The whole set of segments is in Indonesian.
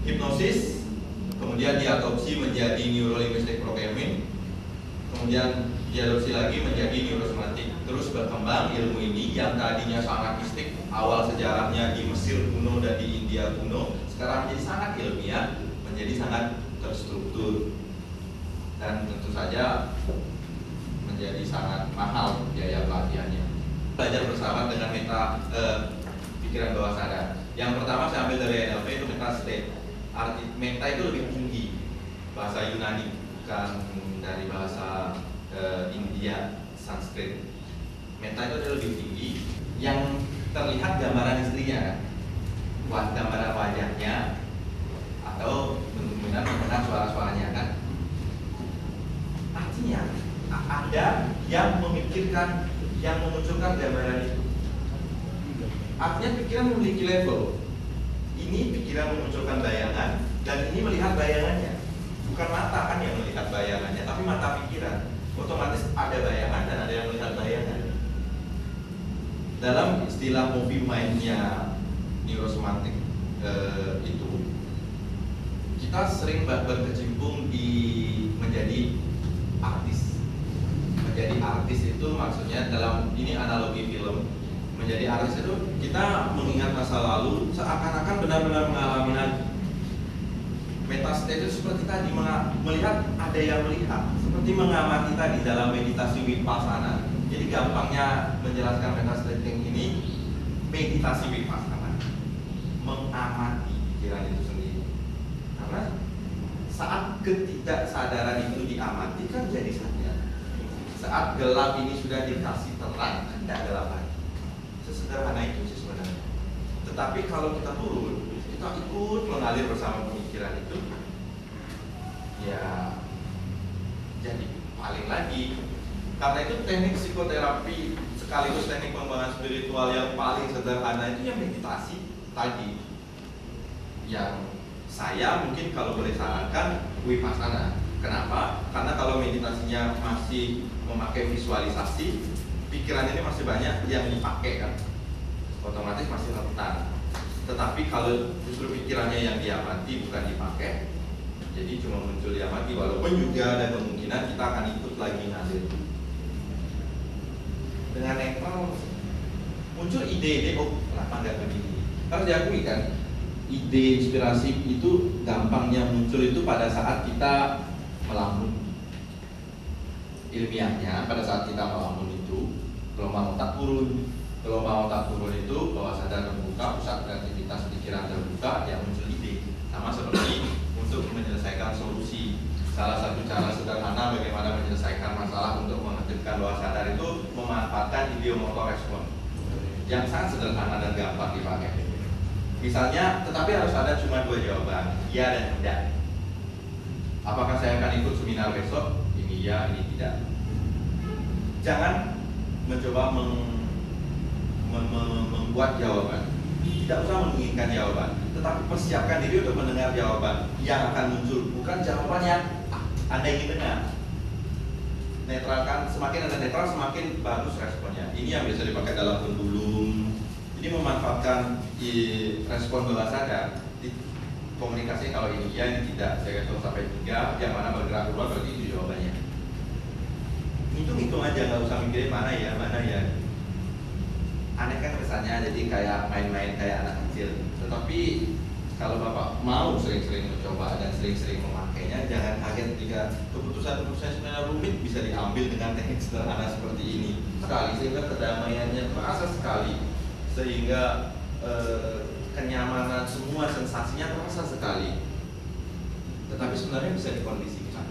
hipnosis, kemudian diadopsi menjadi neurolinguistic programming, kemudian diadopsi lagi menjadi neurosemantik. Terus berkembang ilmu ini yang tadinya sangat mistik, awal sejarahnya di Mesir kuno dan di India kuno, sekarang menjadi sangat ilmiah, menjadi sangat terstruktur, dan tentu saja menjadi sangat mahal biaya pelatihannya. Belajar bersama dengan pikiran bawah sadar. Yang pertama saya ambil dari NLP itu meta state. Arti meta itu lebih tinggi, bahasa Yunani, bukan dari bahasa India, Sanskrit. Meta itu lebih tinggi, yang terlihat gambaran istrinya, gambaran wajahnya, atau benar-benar mendengar suara-suaranya kan. Artinya ada yang memikirkan, yang memunculkan gambaran itu. Artinya pikiran memiliki level. Ini pikiran memunculkan bayangan, dan ini melihat bayangannya. Bukan mata kan yang melihat bayangannya, tapi mata pikiran. Otomatis ada bayangan dan ada yang melihat bayangan. Dalam istilah movie mind-nya neurosemantik itu, kita sering berkecimpung di menjadi artis. Menjadi artis itu maksudnya dalam ini analogi film. Menjadi artis itu kita mengingat masa lalu seakan-akan benar-benar mengalami lagi. Metastate itu seperti tadi melihat ada yang melihat, seperti mengamati tadi dalam meditasi vipassana. Jadi gampangnya menjelaskan metastate ini meditasi vipassana, mengamati pikiran itu sendiri. Karena saat ketidaksadaran itu diamati kan jadi sadar. Saat gelap ini sudah dikasih terang, kan tidak gelap lagi. Sesederhana itu sih sebenarnya. Tetapi kalau kita turun, kita ikut mengalir bersama pemikiran itu, ya jadi paling lagi. Karena itu teknik psikoterapi sekaligus teknik pengembangan spiritual yang paling sederhana itu yang meditasi tadi. Yang saya mungkin kalau boleh sarankan vipassana. Kenapa? Karena kalau meditasinya masih memakai visualisasi, pikiran ini masih banyak yang dipakai kan, otomatis masih rentan. Tetapi kalau justru pikirannya yang diamati bukan dipakai, jadi cuma muncul diamati, walaupun juga ada kemungkinan kita akan ikut lagi ngalir. Dengan netral muncul ide-ide, oh kenapa nggak begini? Harus diakui kan, ide inspirasi itu gampangnya muncul itu pada saat kita melamun. Ilmiahnya pada saat kita melamun itu gelombang otak turun. Gelombang otak turun itu bawah sadar terbuka, pusat kreativitas pikiran terbuka, yang muncul ide. Sama seperti untuk menyelesaikan solusi. Salah satu cara sederhana bagaimana menyelesaikan masalah untuk mengaktifkan bawah sadar itu memanfaatkan ideomotor respon, yang sangat sederhana dan gampang dipakai. Misalnya, tetapi harus ada cuma dua jawaban, iya dan tidak. Apakah saya akan ikut seminar besok? Ini iya, ini tidak. Jangan mencoba membuat jawaban. Tidak usah menginginkan jawaban, tetapi persiapkan diri untuk mendengar jawaban yang akan muncul, bukan jawaban yang Anda ingin dengar. Netralkan, semakin Anda netral semakin bagus responnya. Ini yang biasa dipakai dalam pendulum. Ini memanfaatkan respon bawah sadar. Di komunikasi kalau ini iya, ini tidak. Saya hitung sampai 3, yang mana bergerak keluar berarti itu jawabannya. Hitung-hitung aja, nggak usah mikirin mana ya. Aneh kan kesannya, jadi kayak main-main kayak anak kecil. Tetapi kalau Bapak mau sering-sering mencoba dan sering-sering memakainya, jangan kaget ketika keputusan-keputusan sebenarnya rumit bisa diambil dengan teknik sederhana seperti ini. Sekali sehingga kedamaiannya terasa sekali, sehingga kenyamanan semua sensasinya terasa sekali. Tetapi sebenarnya bisa dikondisikan.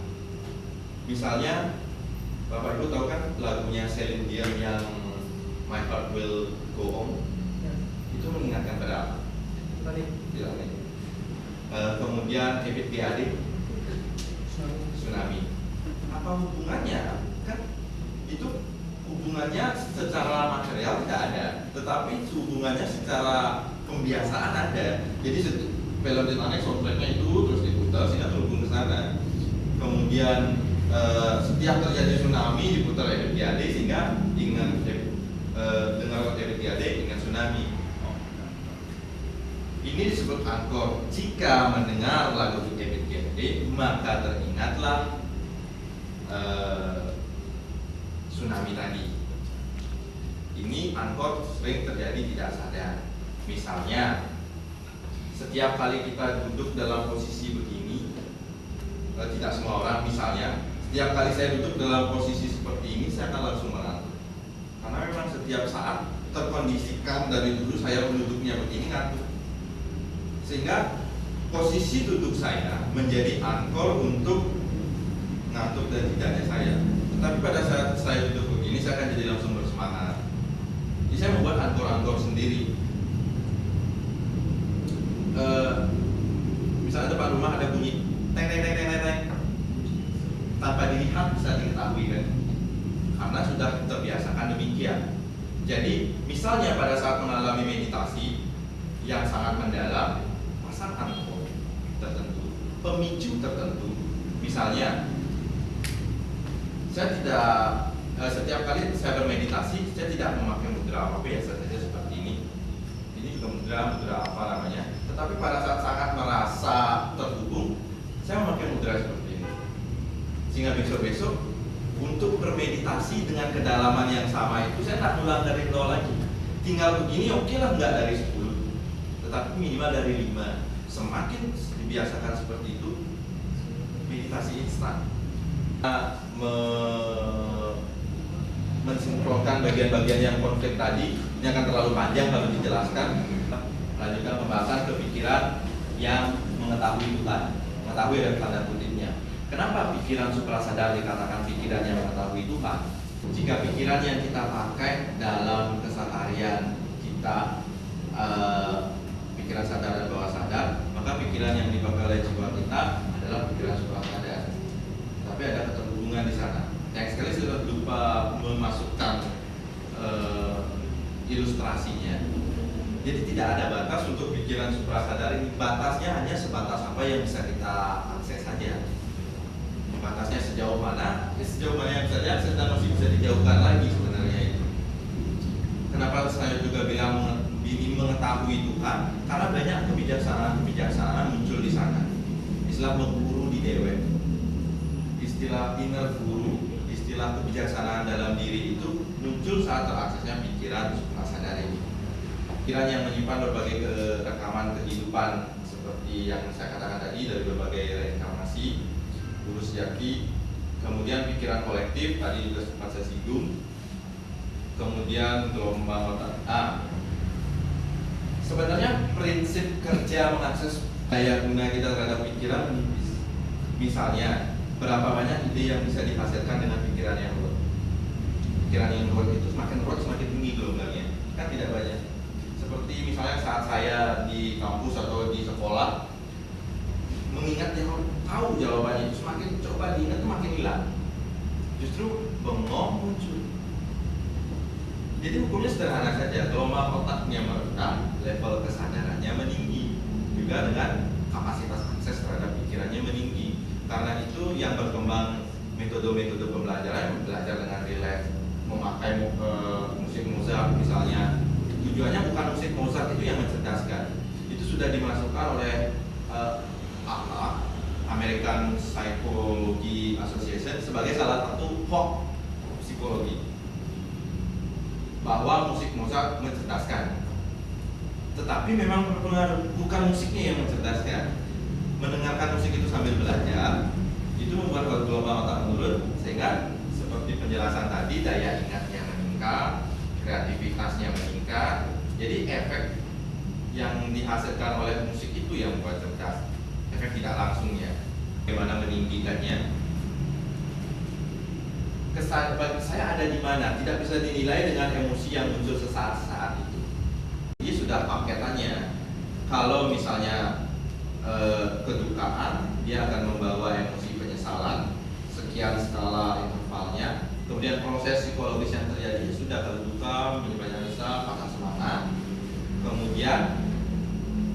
Misalnya Bapak Ibu tahu kan lagunya Celine Dion yang My Heart Will Go On, ya. Itu mengingatkan pada apa? Tidak. Kemudian Ebit GAD, tsunami. Apa hubungannya? Kan itu hubungannya secara material tidak ada, tetapi hubungannya secara pembiasaan ada. Jadi film Titanic soundtracknya itu terus diputar sehingga terhubung ke sana. Kemudian setiap terjadi tsunami diputar Ebit GAD sehingga ingat dengar Ebit GAD ingat tsunami. Ini Ini disebut angkor. Jika mendengar lagu David Kennedy, maka teringatlah tsunami tadi. Ini angkor sering terjadi tidak sadar. Misalnya, setiap kali kita duduk dalam posisi begini, tidak semua orang, misalnya, setiap kali saya duduk dalam posisi seperti ini, saya akan langsung mengantuk. Karena memang setiap saat terkondisikan dari dulu saya duduknya begini ngantuk. Sehingga posisi duduk saya menjadi angkor untuk ngantuk dan tidaknya saya. Tetapi pada saat saya duduk begini, saya akan jadi langsung bersemangat. Jadi saya membuat angkor-angkor sendiri. Misalnya depan rumah ada bunyi teng teng teng teng teng teng, tanpa dilihat bisa diketahui kan, karena sudah terbiasakan demikian. Jadi misalnya pada saat mengalami meditasi yang sangat mendalam, pasang angkor tertentu, pemicu tertentu. Misalnya, saya tidak setiap kali saya bermeditasi, saya tidak memakai mudra apa biasa saja seperti ini. Ini juga mudra apa namanya. Tetapi pada saat sangat merasa terhubung, saya memakai mudra seperti ini. Sehingga besok-besok untuk bermeditasi dengan kedalaman yang sama itu saya tak ulang dari 0 lagi. Tinggal begini oke lah, nggak dari 10, tetapi minimal dari 5. Semakin dibiasakan seperti itu, meditasi instan. Mensinkronkan bagian-bagian yang konflik tadi, ini akan terlalu panjang kalau dijelaskan. Lanjutkan pembahasan kepikiran yang mengetahui Tuhan. Mengetahui dari tanda kutipnya. Kenapa pikiran suprasadar dikatakan pikiran yang mengetahui Tuhan? Jika pikiran yang kita pakai dalam keseharian kita, pikiran sadar dan bawah sadar, maka pikiran yang dipakai oleh jiwa kita adalah pikiran suprasadar. Tapi ada keterhubungan di sana. Yang sekali sudah lupa memasukkan ilustrasinya. Jadi tidak ada batas untuk pikiran suprasadar ini. Batasnya hanya sebatas apa yang bisa kita akses saja. Batasnya sejauh mana? Sejauh mana yang bisa diakses dan masih bisa dijauhkan lagi sebenarnya itu. Kenapa saya juga bilang ini mengetahui Tuhan? Karena banyak kebijaksanaan muncul di sana. Istilah mengguru di dewek, istilah inner guru, istilah kebijaksanaan dalam diri itu muncul saat teraksesnya pikiran suprasadar ini. Pikiran yang menyimpan berbagai rekaman kehidupan seperti yang saya katakan tadi dari berbagai reinkarnasi, guru sejati, kemudian pikiran kolektif tadi juga sempat saya singgung, kemudian gelombang otak A. Sebenarnya prinsip kerja mengakses daya guna kita terhadap pikiran menipis. Misalnya, berapa banyak ide yang bisa dihasilkan dengan pikiran yang ruwet? Pikiran yang ruwet itu semakin ruwet semakin tinggi gelombangnya, kan tidak banyak. Seperti misalnya saat saya di kampus atau di sekolah, mengingat yang tahu jawabannya itu semakin coba diingat itu makin hilang. Justru bengong muncul. Jadi hukumnya sederhana saja, gelombang otaknya merendah, level kesadarannya meninggi, juga dengan kapasitas akses terhadap pikirannya meninggi. Karena itu yang berkembang metode-metode pembelajaran, belajar dengan rileks, memakai musik Mozart misalnya. Tujuannya bukan musik Mozart itu yang mencerdaskan. Itu sudah dimasukkan oleh American Psychology Association sebagai salah satu hoax psikologi, bahwa musik Mozart mencerdaskan. Tetapi memang berpengaruh, bukan musiknya yang mencerdaskan. Mendengarkan musik itu sambil belajar itu membuat gelombang otak menurun, sehingga seperti penjelasan tadi, daya ingatnya meningkat, kreativitasnya meningkat. Jadi efek yang dihasilkan oleh musik itu yang membuat cerdas. Efek tidak langsungnya, bagaimana meninggikannya. Kesan bagi saya ada di mana, tidak bisa dinilai dengan emosi yang muncul sesaat-saat itu. Ini sudah paketannya. Kalau misalnya kedukaan, dia akan membawa emosi penyesalan, sekian skala intervalnya. Kemudian proses psikologis yang terjadi sudah kalau duka, menyebabkan rasa, patah semangat. Kemudian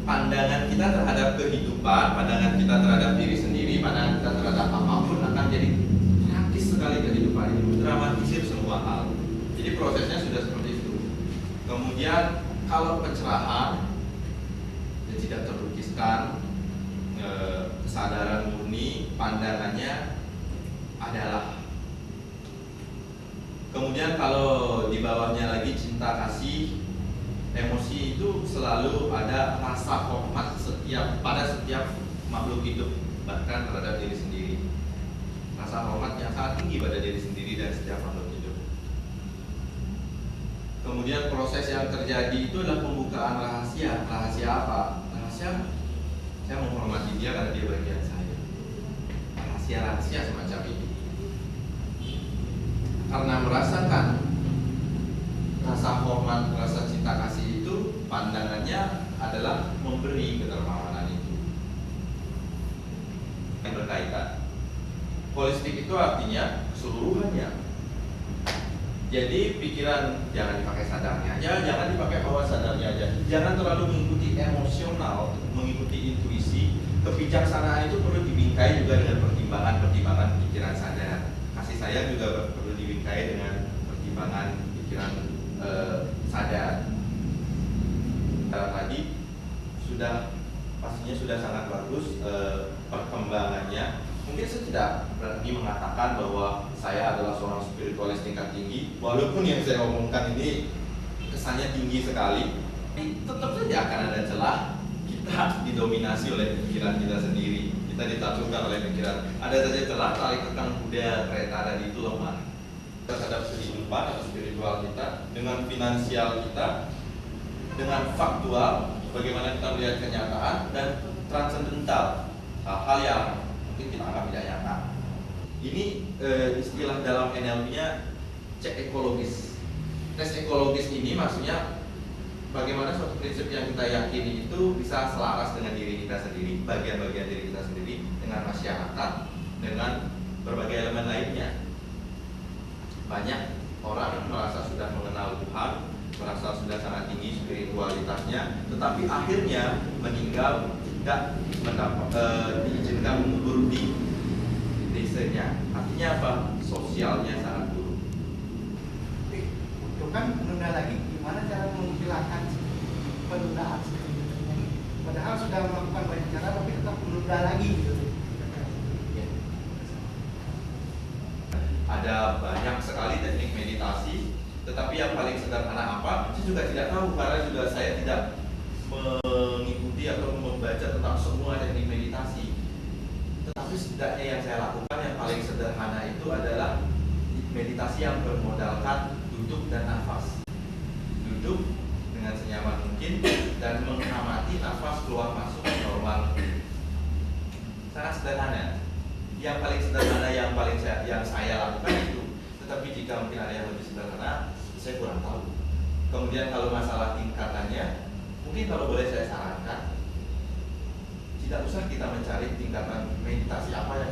pandangan kita terhadap kehidupan, pandangan kita terhadap diri sendiri, pandangan kita terhadap apapun akan jadi tragis sekali kehidupan ini, mendramatisir semua hal. Jadi prosesnya sudah seperti itu. Kemudian kalau pencerahan, tidak terlukiskan, kesadaran murni, pandangannya adalah. Kemudian kalau di bawahnya lagi cinta kasih, emosi itu selalu ada rasa hormat pada setiap makhluk hidup, bahkan terhadap diri sendiri. Rasa hormat yang sangat tinggi pada diri sendiri dan setiap makhluk hidup. Kemudian proses yang terjadi itu adalah pembukaan rahasia. Rahasia apa? Rahasia saya menghormati dia karena dia bagian saya. Rahasia-rahasia semacam ini. Karena merasakan rasa hormat, rasa cinta kasih itu, pandangannya adalah memberi kedermawanan itu yang berkaitan. Holistik itu artinya keseluruhannya. Jadi pikiran jangan dipakai sadarnya aja, jangan dipakai bawah sadarnya aja. Jangan terlalu mengikuti emosional, mengikuti intuisi. Kebijaksanaan itu perlu dibingkai juga dengan pertimbangan-pertimbangan pikiran sadar. Kasih sayang juga perlu dibingkai dengan pertimbangan pikiran sadar. Tadi sudah pastinya sudah sangat bagus perkembangannya. Mungkin saya tidak berani mengatakan bahwa saya adalah seorang spiritualis tingkat tinggi, walaupun yang saya omongkan ini kesannya tinggi sekali. Tetap saja akan ada celah kita didominasi oleh pikiran kita sendiri, kita ditaklukkan oleh pikiran. Ada saja celah tarik kekang kuda kereta tadi itu lemah terhadap kehidupan atau spiritual kita, dengan finansial kita, dengan faktual, bagaimana kita melihat kenyataan, dan transendental, hal-hal yang mungkin kita anggap tidak nyata. Ini istilah dalam NLP-nya cek ekologis. Tes ekologis ini maksudnya bagaimana suatu prinsip yang kita yakini itu bisa selaras dengan diri kita sendiri, bagian-bagian diri kita sendiri, dengan masyarakat, dengan berbagai elemen lainnya. Banyak orang merasa sudah mengenal Tuhan, merasa sudah sangat tinggi spiritualitasnya, tetapi akhirnya meninggal tidak diizinkan mengubur di desanya. Artinya apa? Sosialnya sangat buruk. Itu kan menunda lagi. Gimana cara menghilangkan penundaan seperti itu? Padahal sudah melakukan banyak cara, tapi tetap menunda lagi gitu. Ada banyak sekali teknik meditasi, tetapi yang paling sederhana apa? Saya juga tidak tahu karena juga saya tidak mengikuti atau membaca tentang semua teknik meditasi. Tetapi setidaknya yang saya lakukan yang paling sederhana itu adalah meditasi yang bermodalkan duduk dan nafas. Duduk dengan senyaman mungkin dan mengamati nafas keluar masuk normal. Sangat sederhana. Yang paling sederhana yang saya lakukan itu. Tetapi jika mungkin ada yang lebih sederhana, saya kurang tahu. Kemudian kalau masalah tingkatannya, mungkin kalau boleh saya sarankan, tidak usah kita mencari tingkatan meditasi apa yang